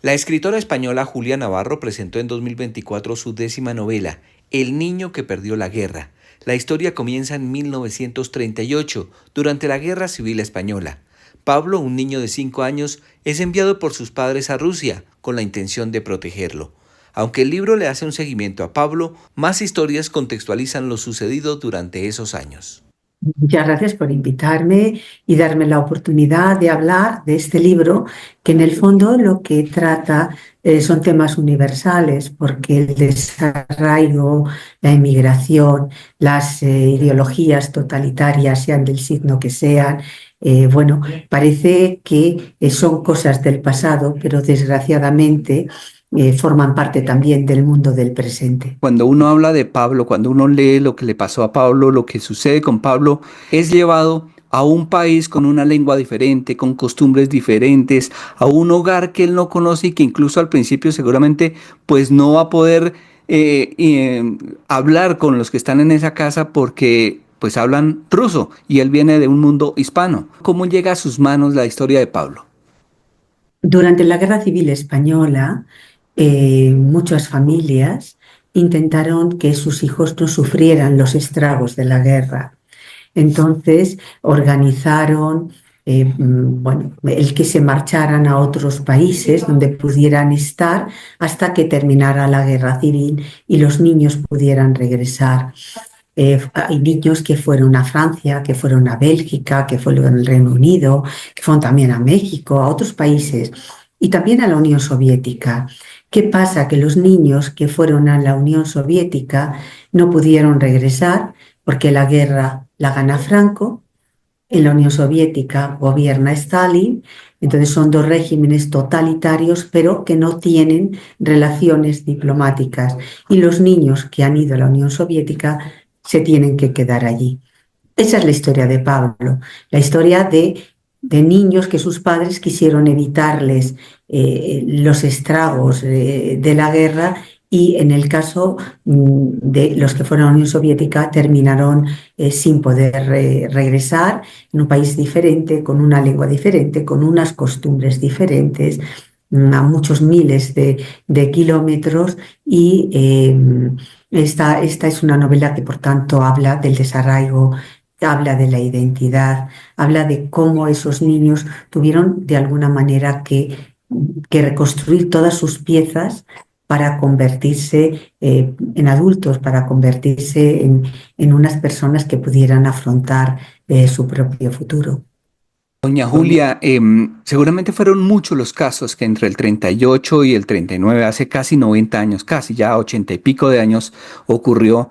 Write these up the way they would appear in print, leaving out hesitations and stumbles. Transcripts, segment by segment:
La escritora española Julia Navarro presentó en 2024 su décima novela, El niño que perdió la guerra. La historia comienza en 1938, durante la Guerra Civil Española. Pablo, un niño de 5 años, es enviado por sus padres a Rusia con la intención de protegerlo. Aunque el libro le hace un seguimiento a Pablo, más historias contextualizan lo sucedido durante esos años. Muchas gracias por invitarme y darme la oportunidad de hablar de este libro, que en el fondo lo que trata son temas universales, porque el desarraigo, la emigración, las ideologías totalitarias, sean del signo que sean, bueno, parece que son cosas del pasado, pero desgraciadamente forman parte también del mundo del presente. Cuando uno habla de Pablo, cuando uno lee lo que le pasó a Pablo, lo que sucede con Pablo, es llevado a un país con una lengua diferente, con costumbres diferentes, a un hogar que él no conoce y que incluso al principio seguramente pues no va a poder hablar con los que están en esa casa porque pues hablan ruso y él viene de un mundo hispano. ¿Cómo llega a sus manos la historia de Pablo? Durante la Guerra Civil Española, muchas familias intentaron que sus hijos no sufrieran los estragos de la guerra. Entonces organizaron, bueno, el que se marcharan a otros países donde pudieran estar hasta que terminara la guerra civil y los niños pudieran regresar. Hay niños que fueron a Francia, que fueron a Bélgica, que fueron al Reino Unido, que fueron también a México, a otros países y también a la Unión Soviética. ¿Qué pasa? Que los niños que fueron a la Unión Soviética no pudieron regresar porque la guerra la gana Franco, en la Unión Soviética gobierna Stalin, entonces son dos regímenes totalitarios, pero que no tienen relaciones diplomáticas. Y los niños que han ido a la Unión Soviética se tienen que quedar allí. Esa es la historia de Pablo, la historia de niños que sus padres quisieron evitarles los estragos de la guerra y en el caso de los que fueron a la Unión Soviética terminaron sin poder regresar en un país diferente, con una lengua diferente, con unas costumbres diferentes, a muchos miles de kilómetros y esta es una novela que por tanto habla del desarraigo, habla de la identidad, habla de cómo esos niños tuvieron de alguna manera que reconstruir todas sus piezas para convertirse en adultos, para convertirse en unas personas que pudieran afrontar su propio futuro. Doña Julia, seguramente fueron muchos los casos que entre el 38 y el 39, hace casi 90 años, casi ya 80 y pico de años ocurrió.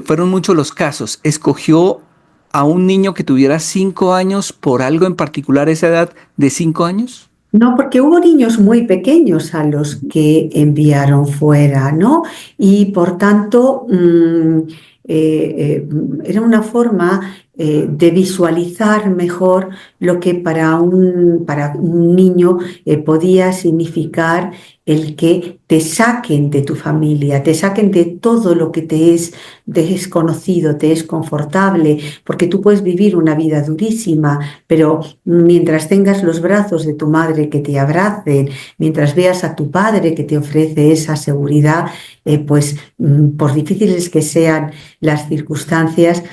Fueron muchos los casos. ¿Escogió a un niño que tuviera 5 años por algo en particular, esa edad de 5 años? No, porque hubo niños muy pequeños a los que enviaron fuera, ¿no? Y por tanto, era una forma de visualizar mejor lo que para un niño podía significar el que te saquen de tu familia, te saquen de todo lo que te es desconocido, te es confortable, porque tú puedes vivir una vida durísima, pero mientras tengas los brazos de tu madre que te abracen, mientras veas a tu padre que te ofrece esa seguridad, pues por difíciles que sean las circunstancias,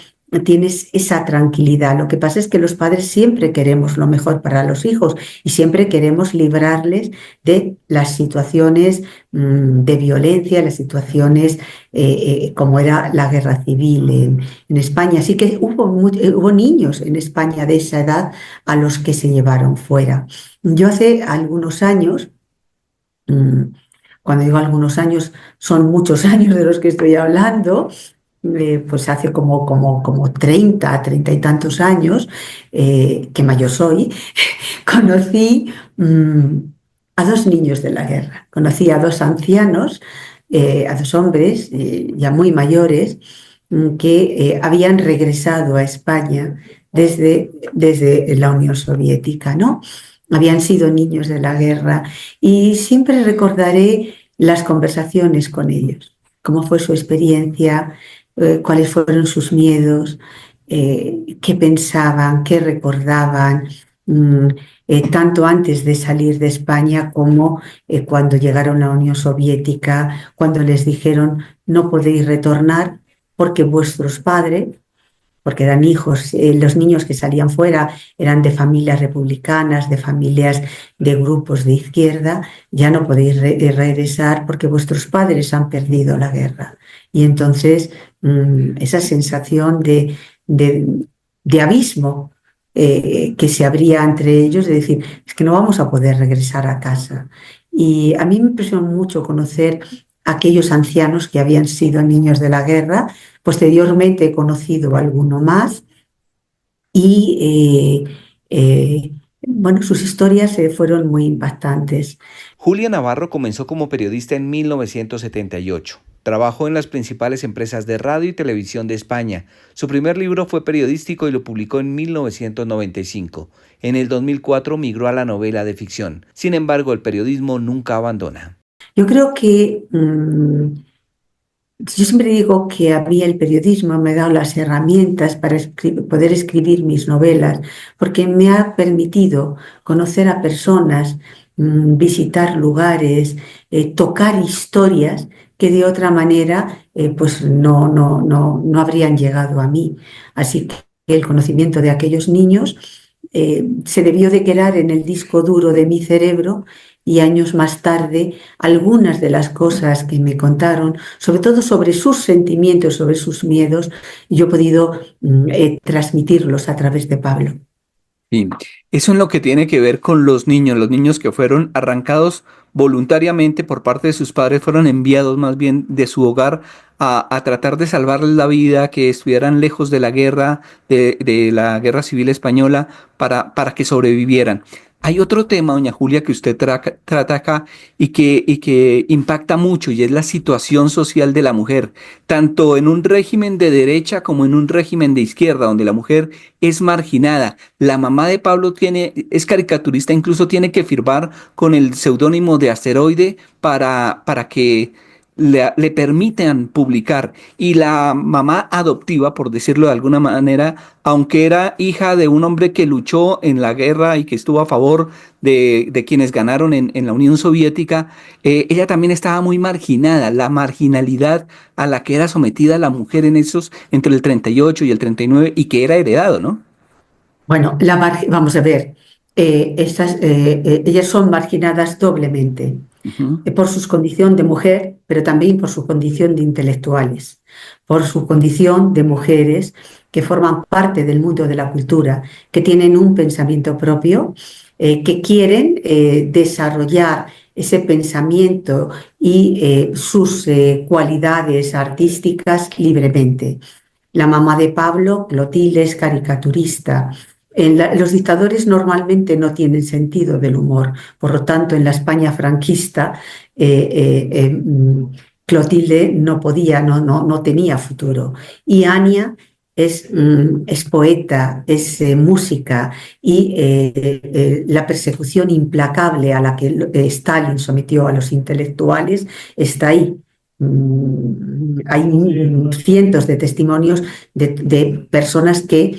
tienes esa tranquilidad. Lo que pasa es que los padres siempre queremos lo mejor para los hijos y siempre queremos librarles de las situaciones de violencia, las situaciones como era la guerra civil en España. Así que hubo niños en España de esa edad a los que se llevaron fuera. Yo hace algunos años, mm, cuando digo algunos años, son muchos años de los que estoy hablando, pues hace como 30 y tantos años, que mayor soy, conocí a dos niños de la guerra. Conocí a dos ancianos, a dos hombres ya muy mayores, que habían regresado a España desde la Unión Soviética, ¿no? Habían sido niños de la guerra y siempre recordaré las conversaciones con ellos, cómo fue su experiencia, cuáles fueron sus miedos, qué pensaban, qué recordaban, tanto antes de salir de España como cuando llegaron a la Unión Soviética, cuando les dijeron no podéis retornar porque vuestros padres, porque eran hijos, los niños que salían fuera eran de familias republicanas, de familias de grupos de izquierda, ya no podéis regresar porque vuestros padres han perdido la guerra. Y entonces esa sensación de abismo que se abría entre ellos, de decir, es que no vamos a poder regresar a casa. Y a mí me impresionó mucho conocer a aquellos ancianos que habían sido niños de la guerra. Posteriormente he conocido a alguno más y bueno, sus historias fueron muy impactantes. Julia Navarro comenzó como periodista en 1978. Trabajó en las principales empresas de radio y televisión de España. Su primer libro fue periodístico y lo publicó en 1995. En el 2004 migró a la novela de ficción. Sin embargo, el periodismo nunca abandona. Yo creo que yo siempre digo que a mí el periodismo me ha dado las herramientas para poder escribir mis novelas, porque me ha permitido conocer a personas, visitar lugares, tocar historias que de otra manera pues no habrían llegado a mí. Así que el conocimiento de aquellos niños se debió de quedar en el disco duro de mi cerebro, y años más tarde algunas de las cosas que me contaron, sobre todo sobre sus sentimientos, sobre sus miedos, yo he podido transmitirlos a través de Pablo. Sí, eso en lo que tiene que ver con los niños que fueron arrancados voluntariamente por parte de sus padres, fueron enviados más bien de su hogar a tratar de salvarles la vida, que estuvieran lejos de la guerra, de la guerra civil española, para que sobrevivieran. Hay otro tema, doña Julia, que usted trata acá y que impacta mucho, y es la situación social de la mujer, tanto en un régimen de derecha como en un régimen de izquierda, donde la mujer es marginada. La mamá de Pablo es caricaturista, incluso tiene que firmar con el seudónimo de Asteroide para que le permitan publicar. Y la mamá adoptiva, por decirlo de alguna manera, aunque era hija de un hombre que luchó en la guerra y que estuvo a favor de quienes ganaron en la Unión Soviética, ella también estaba muy marginada. La marginalidad a la que era sometida la mujer entre el 38 y el 39, y que era heredado, ¿no? Bueno, vamos a ver, ellas son marginadas doblemente. Ujú. Por su condición de mujer, pero también por su condición de intelectuales, por su condición de mujeres que forman parte del mundo de la cultura, que tienen un pensamiento propio, que quieren desarrollar ese pensamiento y sus cualidades artísticas libremente. La mamá de Pablo, Clotilde, es caricaturista. Los dictadores normalmente no tienen sentido del humor, por lo tanto, en la España franquista, Clotilde no tenía futuro. Y Ania es poeta, es música, y la persecución implacable a la que Stalin sometió a los intelectuales está ahí. Hay cientos de testimonios de personas que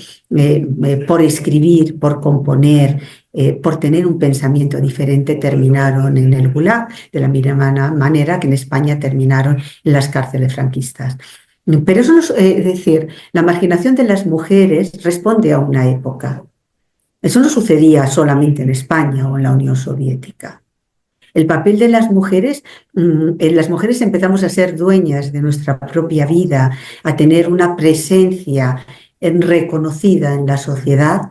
por escribir, por componer, por tener un pensamiento diferente, terminaron en el Gulag, de la misma manera que en España terminaron en las cárceles franquistas. Pero eso es decir, la marginación de las mujeres responde a una época. Eso no sucedía solamente en España o en la Unión Soviética. El papel de las mujeres empezamos a ser dueñas de nuestra propia vida, a tener una presencia reconocida en la sociedad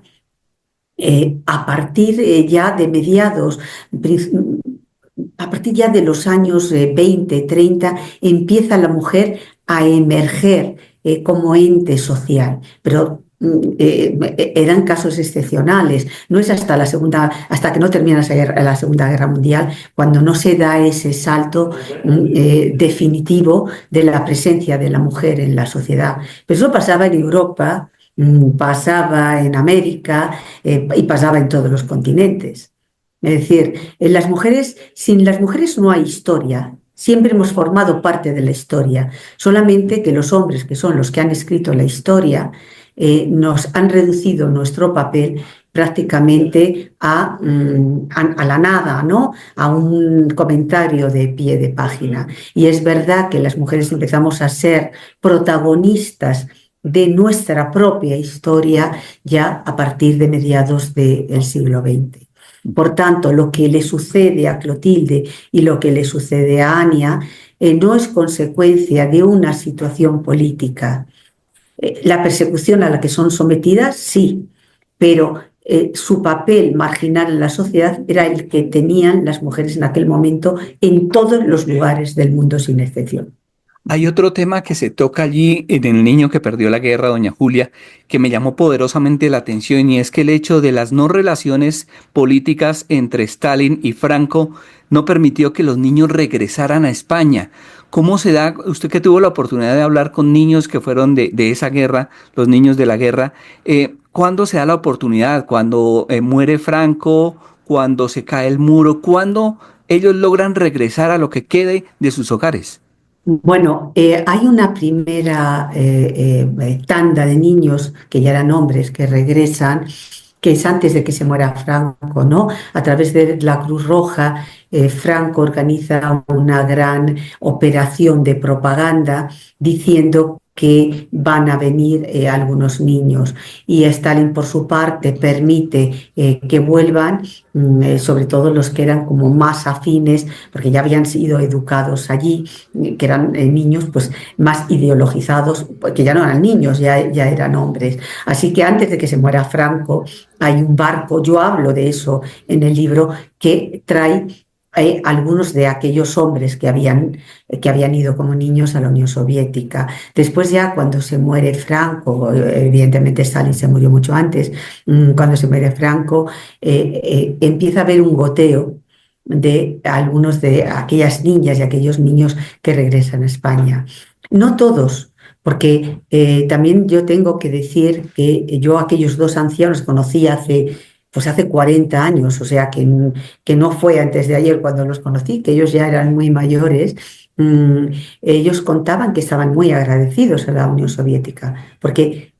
a partir ya de mediados, a partir ya de los años 20, 30, empieza la mujer a emerger como ente social, pero eran casos excepcionales. No es hasta que no termina la Segunda Guerra Mundial, cuando no se da ese salto definitivo de la presencia de la mujer en la sociedad. Pero eso pasaba en Europa, pasaba en América y pasaba en todos los continentes. Es decir, sin las mujeres no hay historia. Siempre hemos formado parte de la historia, solamente que los hombres, que son los que han escrito la historia, nos han reducido nuestro papel prácticamente a la nada, ¿no? A un comentario de pie de página. Y es verdad que las mujeres empezamos a ser protagonistas de nuestra propia historia ya a partir de mediados del siglo XX. Por tanto, lo que le sucede a Clotilde y lo que le sucede a Ania no es consecuencia de una situación política. La persecución a la que son sometidas, sí, pero su papel marginal en la sociedad era el que tenían las mujeres en aquel momento en todos los lugares del mundo, sin excepción. Hay otro tema que se toca allí en el niño que perdió la guerra, doña Julia, que me llamó poderosamente la atención y es que el hecho de las no relaciones políticas entre Stalin y Franco no permitió que los niños regresaran a España. ¿Cómo se da, usted que tuvo la oportunidad de hablar con niños que fueron de esa guerra, los niños de la guerra, cuándo se da la oportunidad? ¿Cuando muere Franco? ¿Cuando se cae el muro? ¿Cuándo ellos logran regresar a lo que quede de sus hogares? Bueno, hay una primera tanda de niños que ya eran hombres que regresan, que es antes de que se muera Franco, ¿no? A través de la Cruz Roja, Franco organiza una gran operación de propaganda diciendo que van a venir algunos niños, y Stalin por su parte permite que vuelvan, sobre todo los que eran como más afines, porque ya habían sido educados allí, que eran niños pues más ideologizados, que ya no eran niños, ya eran hombres. Así que antes de que se muera Franco hay un barco, yo hablo de eso en el libro, que trae algunos de aquellos hombres que habían ido como niños a la Unión Soviética. Después ya cuando se muere Franco, evidentemente Stalin se murió mucho antes, cuando se muere Franco empieza a haber un goteo de algunos de aquellas niñas y aquellos niños que regresan a España. No todos, porque también yo tengo que decir que yo aquellos dos ancianos conocí hace 40 años, o sea que no fue antes de ayer cuando los conocí, que ellos ya eran muy mayores. Ellos contaban que estaban muy agradecidos a la Unión Soviética, porque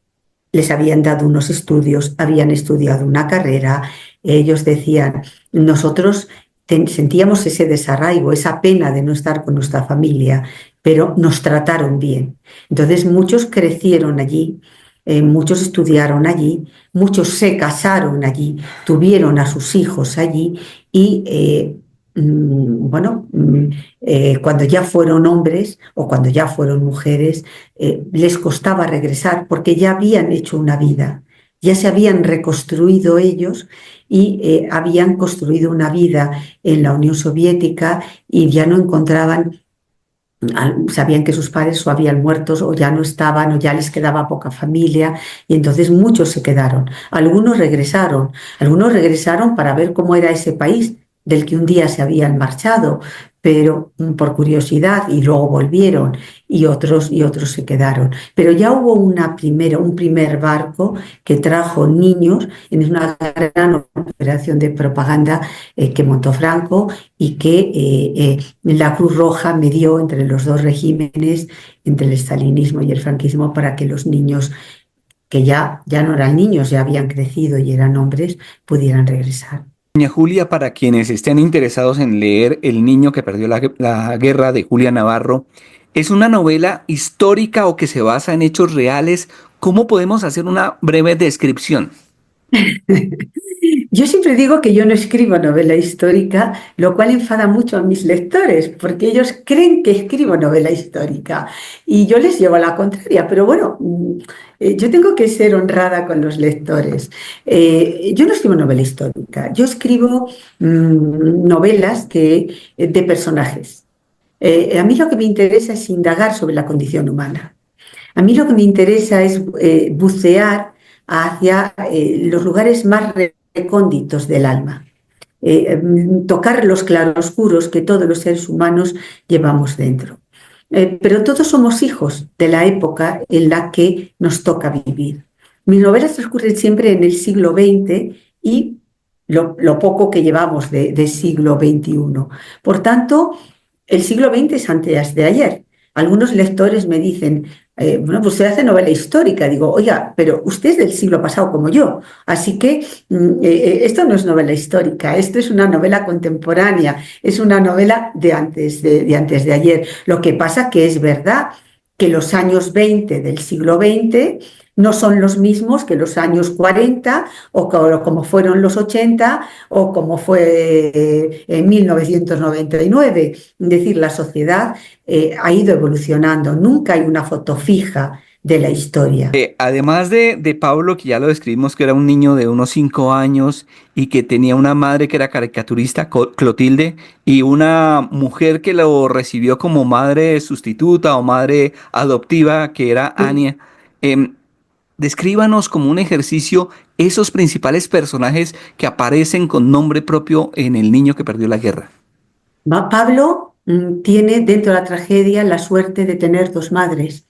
les habían dado unos estudios, habían estudiado una carrera. Ellos decían, nosotros sentíamos ese desarraigo, esa pena de no estar con nuestra familia, pero nos trataron bien. Entonces muchos crecieron allí, muchos estudiaron allí, muchos se casaron allí, tuvieron a sus hijos allí y cuando ya fueron hombres o cuando ya fueron mujeres, les costaba regresar porque ya habían hecho una vida, ya se habían reconstruido ellos y habían construido una vida en la Unión Soviética y ya no encontraban, sabían que sus padres o habían muerto o ya no estaban o ya les quedaba poca familia, y entonces muchos se quedaron. Algunos regresaron para ver cómo era ese país del que un día se habían marchado, pero por curiosidad, y luego volvieron, y otros se quedaron. Pero ya hubo un primer barco que trajo niños en una gran operación de propaganda que montó Franco y que la Cruz Roja medió entre los dos regímenes, entre el stalinismo y el franquismo, para que los niños que ya no eran niños, ya habían crecido y eran hombres, pudieran regresar. Doña Julia, para quienes estén interesados en leer El niño que perdió la guerra de Julia Navarro, ¿es una novela histórica o que se basa en hechos reales? ¿Cómo podemos hacer una breve descripción? Yo siempre digo que yo no escribo novela histórica, lo cual enfada mucho a mis lectores, porque ellos creen que escribo novela histórica y yo les llevo a la contraria, pero bueno, yo tengo que ser honrada con los lectores. Yo no escribo novela histórica, yo escribo novelas de personajes. A mí lo que me interesa es indagar sobre la condición humana. A mí lo que me interesa es bucear hacia los lugares más recónditos del alma, tocar los claroscuros que todos los seres humanos llevamos dentro. Pero todos somos hijos de la época en la que nos toca vivir. Mis novelas transcurren siempre en el siglo XX y lo poco que llevamos de siglo XXI. Por tanto, el siglo XX es antes de ayer. algunos lectores me dicen, bueno, pues usted hace novela histórica. Digo, oiga, pero usted es del siglo pasado como yo, así que esto no es novela histórica, esto es una novela contemporánea, es una novela de antes de ayer. Lo que pasa que es verdad que los años 20 del siglo XX no son los mismos que los años 40 o como fueron los 80 o como fue en 1999. Es decir, la sociedad ha ido evolucionando, nunca hay una foto fija de la historia. Además de Pablo, que ya lo describimos, que era un niño de unos 5 años y que tenía una madre que era caricaturista, Clotilde, y una mujer que lo recibió como madre sustituta o madre adoptiva, que era Anya. em, Descríbanos como un ejercicio esos principales personajes que aparecen con nombre propio en El niño que perdió la guerra. Pablo tiene dentro de la tragedia la suerte de tener dos madres.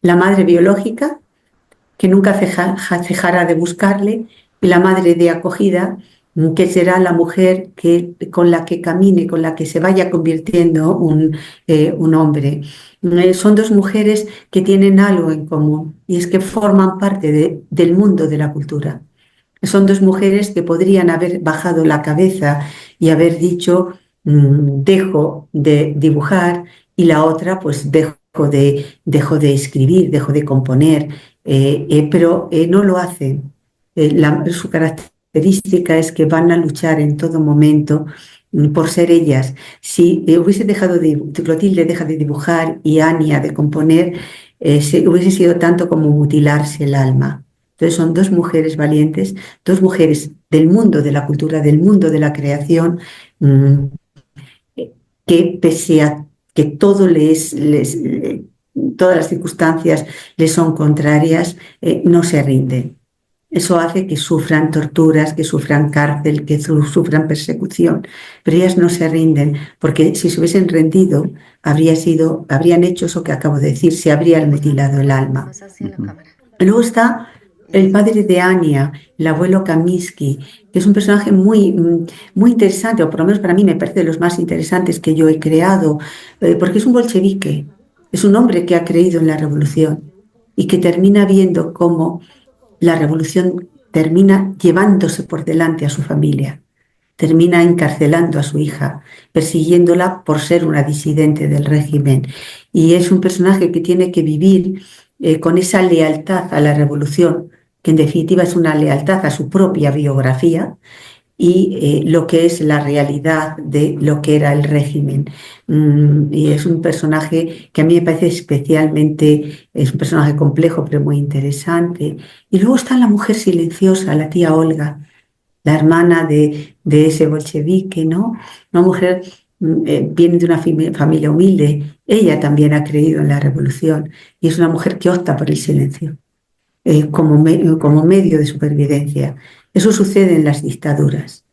La madre biológica, que nunca cejará de buscarle, y la madre de acogida, que será la mujer con la que camine, con la que se vaya convirtiendo un hombre. Son dos mujeres que tienen algo en común, y es que forman parte del mundo de la cultura. Son dos mujeres que podrían haber bajado la cabeza y haber dicho, dejo de dibujar, y la otra, pues dejo de escribir, dejo de componer, pero no lo hacen. Su característica es que van a luchar en todo momento por ser ellas. Si hubiese dejado Clotilde deja de dibujar y Anya de componer, hubiese sido tanto como mutilarse el alma. Entonces son dos mujeres valientes, dos mujeres del mundo de la cultura, del mundo de la creación, que pese a que todas las circunstancias les son contrarias, no se rinden. Eso hace que sufran torturas, que sufran cárcel, que sufran persecución, pero ellas no se rinden, porque si se hubiesen rendido, habrían hecho eso que acabo de decir, se habrían mutilado el alma. Luego está el padre de Anya, el abuelo Kaminsky, que es un personaje muy interesante, o por lo menos para mí me parece de los más interesantes que yo he creado, porque es un bolchevique, es un hombre que ha creído en la revolución y que termina viendo cómo la revolución termina llevándose por delante a su familia, termina encarcelando a su hija, persiguiéndola por ser una disidente del régimen. Y es un personaje que tiene que vivir con esa lealtad a la revolución, que en definitiva es una lealtad a su propia biografía, y lo que es la realidad de lo que era el régimen. Y es un personaje que a mí me parece es un personaje complejo, pero muy interesante. Y luego está la mujer silenciosa, la tía Olga, la hermana de ese bolchevique, ¿no? Una mujer, viene de una familia humilde, ella también ha creído en la revolución, y es una mujer que opta por el silencio como medio de supervivencia. Eso sucede en las dictaduras.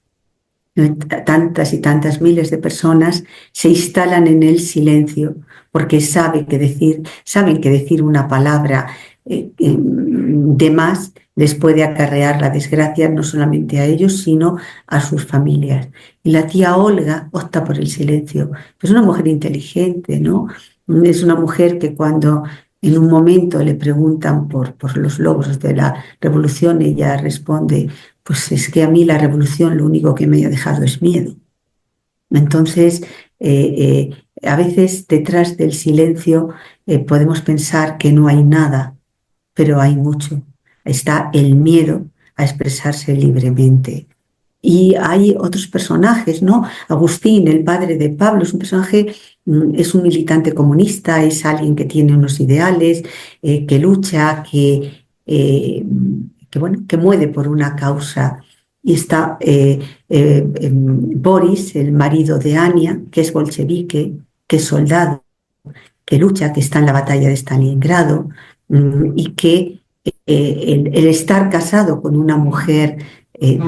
Tantas y tantas miles de personas se instalan en el silencio porque saben que decir una palabra de más les puede acarrear la desgracia no solamente a ellos, sino a sus familias. Y la tía Olga opta por el silencio. Es una mujer inteligente, ¿no? Es una mujer que cuando en un momento le preguntan por los logros de la revolución, ella responde, pues es que a mí la revolución lo único que me ha dejado es miedo. Entonces, a veces detrás del silencio podemos pensar que no hay nada, pero hay mucho. Está el miedo a expresarse libremente. Y hay otros personajes, ¿no? Agustín, el padre de Pablo, es un personaje, es un militante comunista, es alguien que tiene unos ideales, que lucha, que muere por una causa. Y está Boris, el marido de Anya, que es bolchevique, que es soldado, que lucha, que está en la batalla de Stalingrado, y que el estar casado con una mujer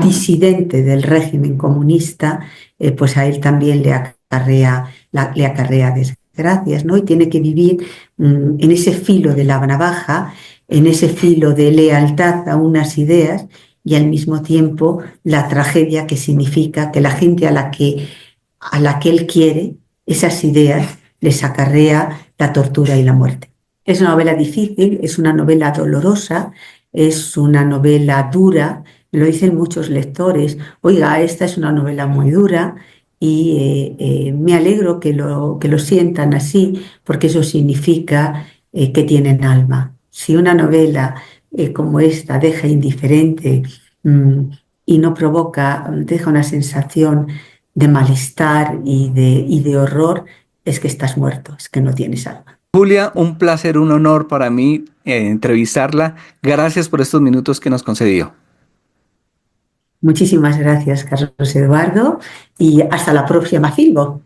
disidente del régimen comunista, pues a él también le acarrea desgracias, ¿no? Y tiene que vivir en ese filo de la navaja, en ese filo de lealtad a unas ideas, y al mismo tiempo la tragedia que significa que la gente a la que él quiere, esas ideas les acarrea la tortura y la muerte. Es una novela difícil, es una novela dolorosa, es una novela dura, lo dicen muchos lectores, oiga, esta es una novela muy dura y me alegro que lo sientan así, porque eso significa que tienen alma. Si una novela como esta deja indiferente mm, y no provoca, deja una sensación de malestar y de horror, es que estás muerto, es que no tienes alma. Julia, un placer, un honor para mí entrevistarla. Gracias por estos minutos que nos concedió. Muchísimas gracias, Carlos Eduardo, y hasta la próxima, Filbo.